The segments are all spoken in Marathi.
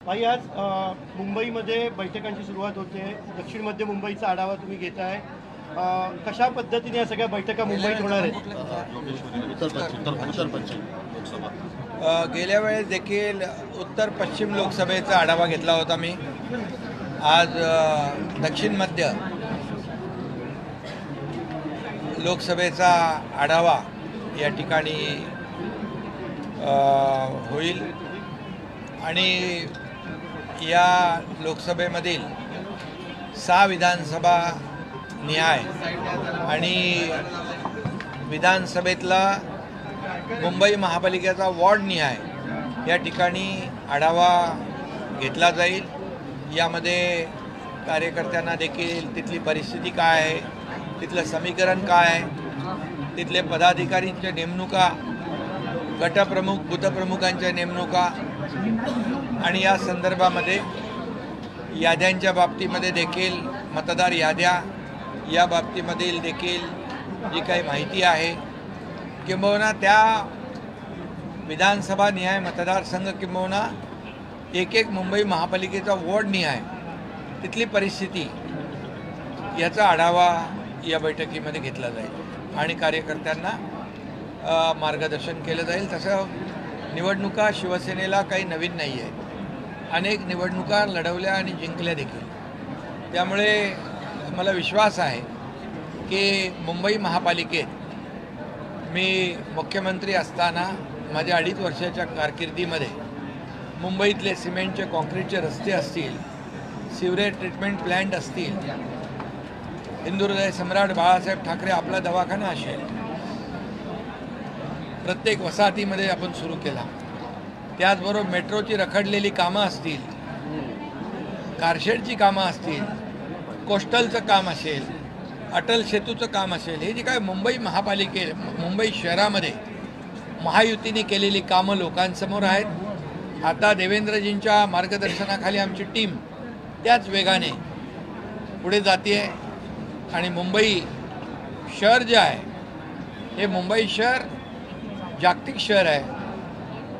भाई आज मुंबईमध्ये बैठकांची सुरुवात होते। दक्षिण मध्य मुंबईचा आढावा तुम्ही घेताय। कशा पद्धतीने या सगळ्या बैठका मुंबईत होणार आहेत? उत्तर पश्चिम लोकसभा गेल्या वेळेस देखील उत्तर पश्चिम लोकसभेचा आढावा घेतला होता मी। आज दक्षिण मध्य लोकसभेचा आढावा या ठिकाणी होईल आणि या लोकसभेमधील 6 विधानसभा निहाय आणि विधानसभेतला मुंबई महापालिकेचा वॉर्ड निहाय या ठिकाणी आढावा घेतला जाईल। यामध्ये कार्यकर्त्यांना देखील तिथली परिस्थिती काय आहे, तिथलं समीकरण काय आहे, तिथले पदाधिकारींच्या नेमणुका, गटप्रमुख बूथप्रमुखांच्या नेमणुका आणि या संदर्भामध्ये याद्यांच्या बाबतीमध्ये देखील मतदार याद्या या बाबतीमधील देखील जी काही माहिती आहे किंबहुना त्या विधानसभा निहाय मतदारसंघ किंबहुना एक मुंबई महापालिकेचा वॉर्ड निहाय तिथली परिस्थिती याचा आढावा या बैठकीमध्ये घेतला जाईल आणि कार्यकर्त्यांना मार्गदर्शन केलं जाईल। तसं निवडणुका शिवसेनेला काही नवीन नाही आहे, अनेक निवडणुका लढवल्या आणि जिंकल्या देखील। त्यामुळे मला विश्वास आहे की मुंबई महापालिकेत मी मुख्यमंत्री असताना माझ्या 2.5 वर्षाच्या कारकिर्दीमध्ये मुंबईतले सिमेंटचे कॉन्क्रीटचे रस्ते असतील, सिवरेज ट्रीटमेंट प्लॅन्ट असतील, हिंदुहृदय सम्राट बाळासाहेब ठाकरे आपला दवाखाना असेल, प्रत्येक वसाहतीमध्ये आपण सुरू केला। त्याचबरोबर मेट्रोची रखडलेली कामं असतील, कारशेडची कामं असतील, कोस्टलचं काम असेल, अटल सेतूचं काम असेल, हे जे काय मुंबई मुंबई शहरामध्ये महायुतीने केलेली कामं लोकांसमोर आहेत। आता देवेंद्रजींच्या मार्गदर्शनाखाली आमची टीम त्याच वेगाने पुढे जाते आहे आणि मुंबई शहर जे आहे हे मुंबई शहर जागतिक शहर आहे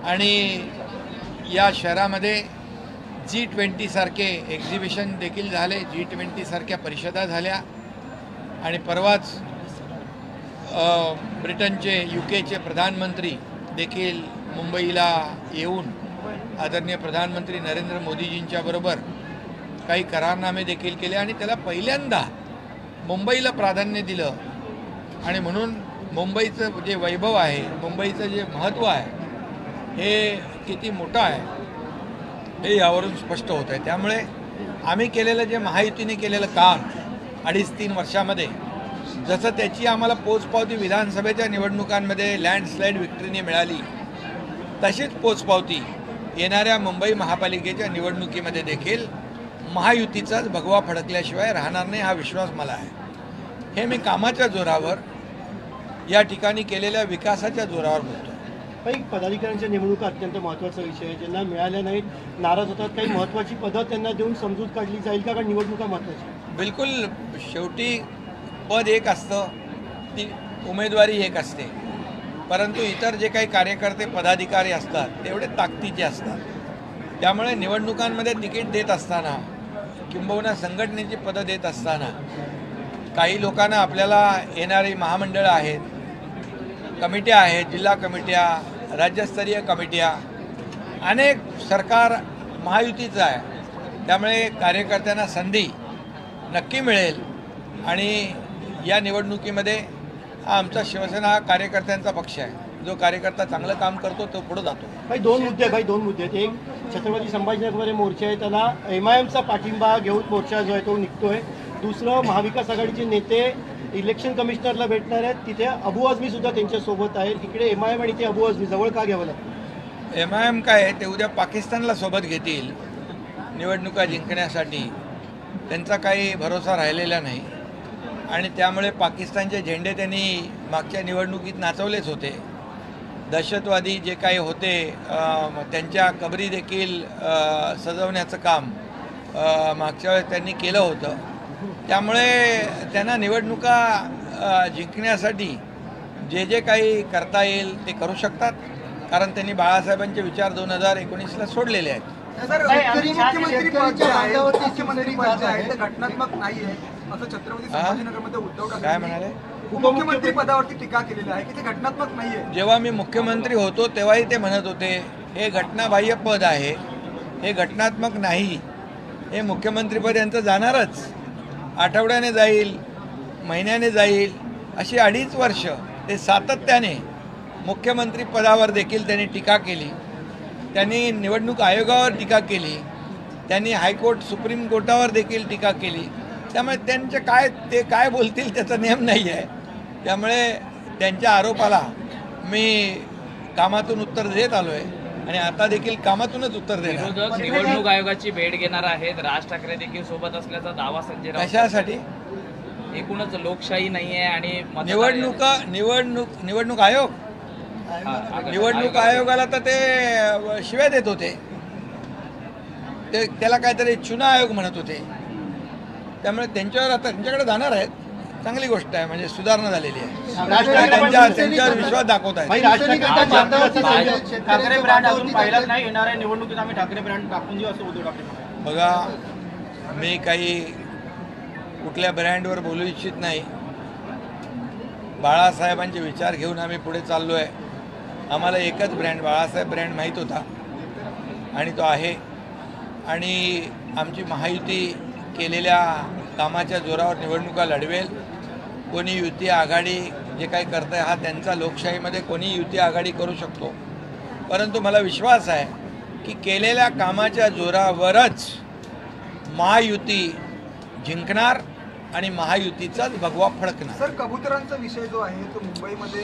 आणि या शहरामध्ये G20 सारखे एक्झिबिशन देखील झाले, G20 सारख्या परिषदा झाल्या आणि परवाच ब्रिटनचे UKचे प्रधानमंत्री देखील मुंबईला येऊन आदरणीय प्रधानमंत्री नरेंद्र मोदीजींच्या बरोबर काही करारनामे देखील केले आणि त्याला पहिल्यांदा मुंबईला प्राधान्य दिलं आणि म्हणून मुंबईचं जे वैभव आहे, मुंबईचं जे महत्त्व आहे हे किती मोठं आहे हे यावरून स्पष्ट होत आहे। त्यामुळे आम्ही केलेलं जे महायुतीने केलेलं काम 2.5-3 वर्षामध्ये, जसं त्याची आम्हाला पोचपावती विधानसभेच्या निवडणुकांमध्ये लँडस्लाईड विक्ट्रीने मिळाली, तशीच पोचपावती येणाऱ्या मुंबई महापालिकेच्या निवडणुकीमध्ये देखील महायुतीचाच भगवा फडकल्याशिवाय राहणार नाही हा विश्वास मला आहे। हे मी कामाच्या जोरावर या ठिकाणी केलेल्या विकासाच्या जोरावर बोलतो। काही पदाधिकाऱ्यांच्या नेमणुका अत्यंत महत्त्वाचा विषय आहे, ज्यांना मिळाल्या नाहीत नाराज होतात। काही महत्त्वाची पदं त्यांना देऊन समजूत काढली जाईल का? कारण निवडणुका महत्त्वाची। बिलकुल, शेवटी पद एक असतं, ती उमेदवारी एक असते, परंतु इतर जे काही कार्यकर्ते पदाधिकारी असतात तेवढे ताकदीचे असतात। त्यामुळे निवडणुकांमध्ये तिकीट देत असताना किंबहुना संघटनेची पदं देत असताना काही लोकांना आपल्याला येणारी महामंडळं आहेत, कमिट्या आहेत, जिल्हा कमिट्या, राज्यस्तरीय कमिट्या, अनेक सरकार महायुतीचं आहे। त्यामुळे कार्यकर्त्यांना संधी नक्की मिळेल आणि या निवडणुकीमध्ये आमचा शिवसेना कार्यकर्त्यांचा पक्ष आहे। जो कार्यकर्ता चांगलं काम करतो तो पुढे जातो। काही दोन मुद्दे आहेत। एक, छत्रपती संभाजीनगरमध्ये मोर्चा आहे, त्याला MIMचा पाठिंबा घेऊन मोर्चा जो आहे तो निघतोय। दुसरं, महाविकास आघाडीचे नेते इलेक्शन कमिशनरला भेटणार आहेत, तिथे अबू आझमी सुद्धा त्यांच्यासोबत आहेत। इकडे MIM आणि ते अबू आझमी जवळ का घ्यावं लागतं? MIM काय, ते उद्या पाकिस्तानला सोबत घेतील निवडणुका जिंकण्यासाठी, त्यांचा काही भरोसा राहिलेला नाही आणि त्यामुळे पाकिस्तानचे झेंडे त्यांनी मागच्या निवडणुकीत नाचवलेच होते। दहशतवादी जे काही होते त्यांच्या कबरी देखील सजवण्याचं काम मागच्या वेळेस त्यांनी केलं होतं। त्यामुळे त्यांना निवडणुका जिंकण्यासाठी जे जे काही करता येईल ते करू शकतात, कारण त्यांनी बाळासाहेबांचे विचार 2019ला सोडलेले आहेत। घटनात्मक नाहीये असं छत्रपती संभाजीनगरमध्ये उद्धव ठाकरे काय म्हणाले? उपमुख्यमंत्री पदावरती टीका केलेली आहे की ते घटनात्मक नाहीये. जेव्हा मी मुख्यमंत्री होतो तेव्हाही ते म्हणत होते हे घटनाबाह्य पद आहे, हे घटनात्मक नाही, हे मुख्यमंत्रीपद यांचं जाणारच, आठवड्याने जाईल, महिन्याने जाईल, अशी 2.5 वर्ष ते सातत्याने मुख्यमंत्री पदावर देखील त्यांनी टीका केली. त्यांनी निवडणूक आयोगावर टीका केली, त्यांनी हायकोर्ट सुप्रीम कोर्टावर देखील टीका केली. त्यामुळे त्यांचे ते काय बोलतील त्याचा नियम नाही आहे. त्यामुळे त्यांच्या आरोपाला मी कामातून उत्तर देत आलो आहे आणि आता देखील कामातूनच उत्तर देणार. विरोधक निवडणूक आयोगाची भेट घेणार आहेत. राज ठाकरे देखील सोबत असल्याचा दावा संजय राऊत. कशासाठी? एकूणच लोकशाही नाहीये आणि निवडणूक आयोग निवडणूक आयोगाला तर ते शिव्या देत होते, ते त्याला काहीतरी चुना आयोग म्हणत होते. त्यामुळे त्यांच्यावर आता त्यांच्याकडे जाणार आहेत. चांगली गोष्ट आहे, म्हणजे सुधारणा झालेली आहे. त्यांच्यावर विश्वास दाखवत आहेत. ठाकरे ब्रँड अजून पाहिलाच नाही, येणाऱ्या निवडणुकीत आम्ही ठाकरे ब्रँड टाकून देऊ असं उद्धव ठाकरे. बघा, मी काही कुठल्या ब्रँडवर बोलू इच्छित नाही. बाळासाहेबांचे विचार घेऊन आम्ही पुढे चाललो आहे. आम्हाला एकच ब्रँड, बाळासाहेब ब्रँड माहीत होता आणि तो आहे. आणि आमची महायुती केलेल्या कामाच्या जोरावर निवडणुका लढवेल. कोणी युती आघाडी जे काही करत आहे हा त्यांचा, लोकशाहीमध्ये कोणी युती आघाडी करू शकतो. परंतु मला विश्वास आहे की केलेल्या कामाच्या जोरावरच महायुती जिंकणार आणि महायुतीचाच भगवा फडकणार. सर, कबुतरांचा विषय जो आहे तो मुंबईमध्ये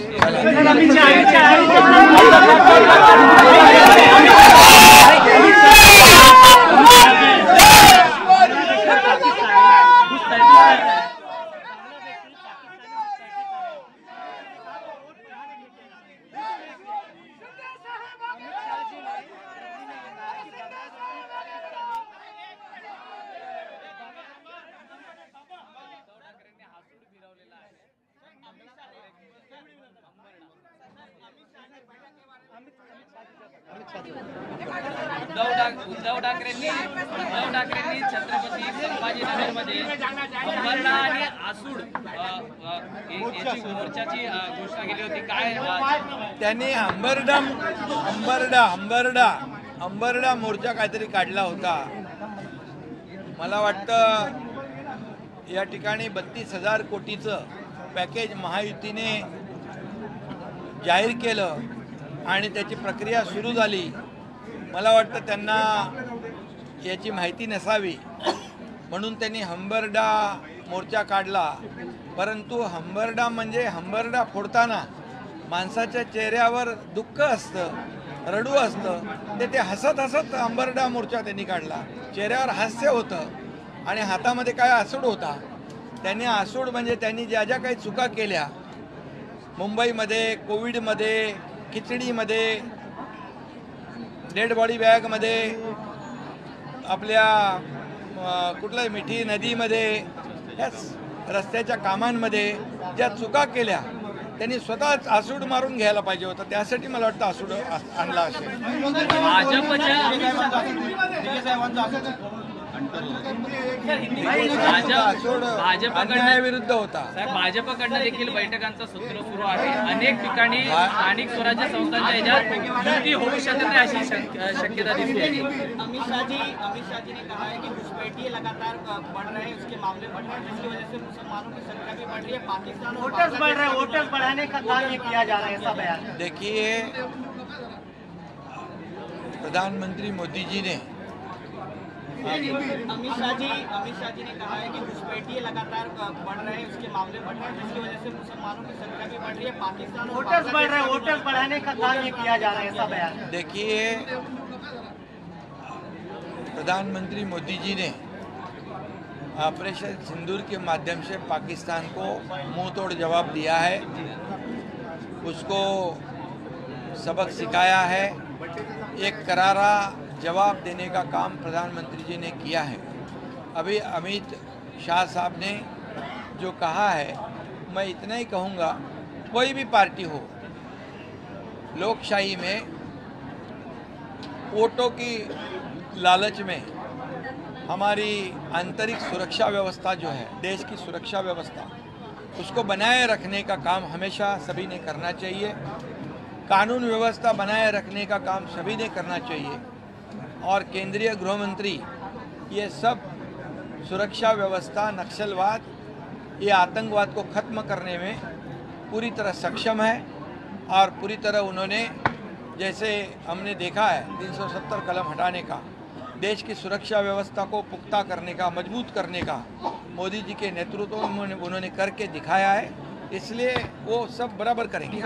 उद्धव ठाकरेंनी छत्रपती संभाजीनगरमध्ये अंबरडा आणि आसूड याची मोर्चाची घोषणा केली होती. काय त्यांनी अंबरडा मोर्चा काहीतरी काढला होता. मला वाटतं या ठिकाणी 32,000 कोटीचं पॅकेज महायुतीने जाहीर केलं आणि त्याची प्रक्रिया सुरू झाली. मला वाटतं त्यांना याची माहिती नसावी म्हणून त्यांनी हंबरडा मोर्चा काढला. परंतु हंबरडा फोडताना माणसाच्या चेहऱ्यावर दुःख असतं, रडू असतं. ते हसत हंबरडा मोर्चा त्यांनी काढला. चेहऱ्यावर हास्य होतं आणि हातामध्ये काय आसूड होता. त्यांनी आसूड म्हणजे त्यांनी ज्या ज्या काही चुका केल्या मुंबईमध्ये, कोविडमध्ये, खिचडीमध्ये, डेड बॉडी बॅगमध्ये, आपल्या कुठल्या मिठी नदीमध्ये, याच रस्त्याच्या कामांमध्ये ज्या चुका केल्या त्यांनी स्वतःच आसूड मारून घ्यायला पाहिजे होतं. त्यासाठी मला वाटतं आसूड आणला असेल. अन्यायाविरुद्ध होता. भाजपकडनं देखील बैठकांचं सूत्र सुरू आहे. अनेक ठिकाणी स्थानिक स्वराज्य संस्थांच्या ह्याच्यात युती होऊ शकत नाही अशी शक्यता दिसते. अमित शाह जी ने कहा है कि घुसपैठिए लगातार बढ़ रहे हैं, उसके मामले बढ़ रहे हैं, जिसकी वजह से मुसलमानों की संख्या भी बढ़ रही है. पाकिस्तान वोटर्स बढ़ रहे हैं, वोटर्स बढ़ाने का काम ये किया जा रहा है, ऐसा बयान. देखिए, प्रधानमंत्री मोदी जी ने अमित शाह जी ने कहा है कि घुसपैठिए लगातार बढ़ रहे हैं, उसके मामले बढ़ रहे हैं, जिसकी वजह से मुसलमानों की संख्या भी बढ़ रही है. पाकिस्तान वोटर्स बढ़ रहे हैं, वोटर्स बढ़ाने का काम ये किया जा रहा है, ऐसा बयान. देखिए, प्रधानमंत्री मोदी जी ने ऑपरेशन सिंदूर के माध्यम से पाकिस्तान को मुंह तोड़ जवाब दिया है, उसको सबक सिखाया है. एक करारा जवाब देने का काम प्रधानमंत्री जी ने किया है. अभी अमित शाह साहब ने जो कहा है, मैं इतना ही कहूँगा, कोई भी पार्टी हो, लोकशाही में वोटों की लालच में हमारी आंतरिक सुरक्षा व्यवस्था जो है, देश की सुरक्षा व्यवस्था, उसको बनाए रखने का काम हमेशा सभी ने करना चाहिए। कानून व्यवस्था बनाए रखने का काम सभी ने करना चाहिए। और केंद्रीय गृह मंत्री ये सब सुरक्षा व्यवस्था, नक्सलवाद, ये आतंकवाद को ख़त्म करने में पूरी तरह सक्षम है। और पूरी तरह उन्होंने, जैसे हमने देखा है 370 कलम हटाने का, देश की सुरक्षा व्यवस्था को पुख्ता करने का, मजबूत करने का मोदी जी के नेतृत्व में उन्होंने करके दिखाया है। इसलिए वो सब बराबर करेंगे।